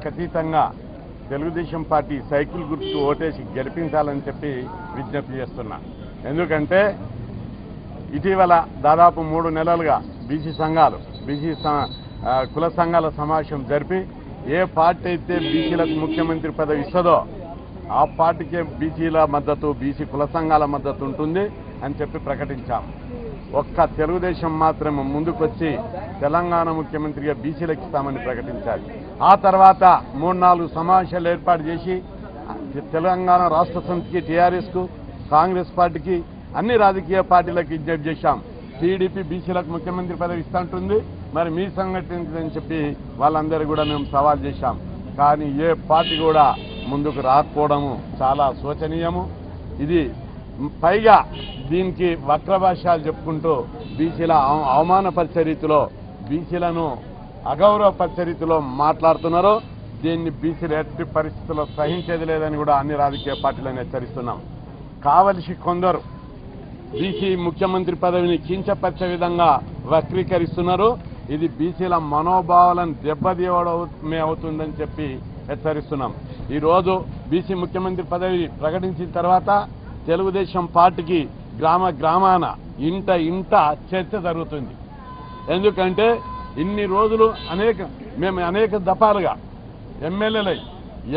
పార్టీలకు అతీతంగా Telugu Desam party cycle గుర్తు ఓటేసి గెలిపించాలని చెప్పి విజ్ఞప్తి చేస్తున్నా. ఎందుకంటే ఇటీవల దాదాపు 3 నెలలుగా బీసీ సంఘాలు కుల సంఘాల సమావేశం జరిపి ఏ పార్టీ అయితే బీసీలకు ముఖ్యమంత్రి పదవి ఇస్తుందో ఆ పార్టీకే బీసీల మద్దతు, బీసీ కుల సంఘాల మద్దతు ఉంటుంది అని చెప్పి ప్రకటించాం. ఒక్క తెలుగుదేశం మాత్రం ముందుకొచ్చి తెలంగాణ ముఖ్యమంత్రిగా బీసీలకు ఇస్తామని ప్రకటించాలి. ఆ తర్వాత 3-4 సమావేశాలు ఏర్పాటు చేసి తెలంగాణ రాష్ట్ర సమితికి, టీఆర్ఎస్కు, కాంగ్రెస్ పార్టీకి, అన్ని రాజకీయ పార్టీలకు విజ్ఞప్తి చేశాం. టీడీపీ బీసీలకు ముఖ్యమంత్రి పదవి ఇస్తుంటుంది, మరి మీ సంఘటన చెప్పి వాళ్ళందరూ కూడా మేము సవాల్ చేశాం. కానీ ఏ పార్టీ కూడా ముందుకు రాకపోవడము చాలా శోచనీయము. ఇది పైగా దీనికి వక్రభాష్యాలు చెప్పుకుంటూ బీసీల అవమానపరిచే రీతిలో, బీసీలను అగౌరవపరిచే రీతిలో మాట్లాడుతున్నారు. దీన్ని బీసీలు ఎట్టి పరిస్థితుల్లో సహించేది లేదని కూడా అన్ని రాజకీయ పార్టీలను హెచ్చరిస్తున్నాం. కావలసి కొందరు బీసీ ముఖ్యమంత్రి పదవిని కించపరిచే విధంగా వక్రీకరిస్తున్నారు. ఇది బీసీల మనోభావాలను దెబ్బతీయడమే అవుతుందని చెప్పి హెచ్చరిస్తున్నాం. ఈరోజు బీసీ ముఖ్యమంత్రి పదవి ప్రకటించిన తర్వాత తెలుగుదేశం పార్టీకి గ్రామాన ఇంట చర్చ జరుగుతుంది. ఎందుకంటే ఇన్ని రోజులు మేము అనేక దఫాలుగా ఎమ్మెల్యేలై,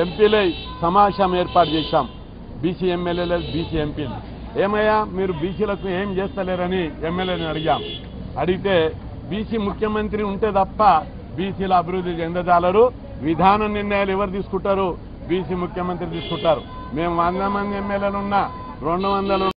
ఎంపీలై సమావేశం ఏర్పాటు చేశాం. బీసీ ఎమ్మెల్యేలు, బీసీ ఎంపీలు ఏమయ్యా మీరు బీసీలకు ఏం చేస్తలేరని ఎమ్మెల్యేని అడిగితే బీసీ ముఖ్యమంత్రి ఉంటే తప్ప బీసీల అభివృద్ధి చెందజాలరు, విధాన నిర్ణయాలు ఎవరు తీసుకుంటారు? బీసీ ముఖ్యమంత్రి తీసుకుంటారు. మేము 100 మంది ఎమ్మెల్యేలు ఉన్నా 200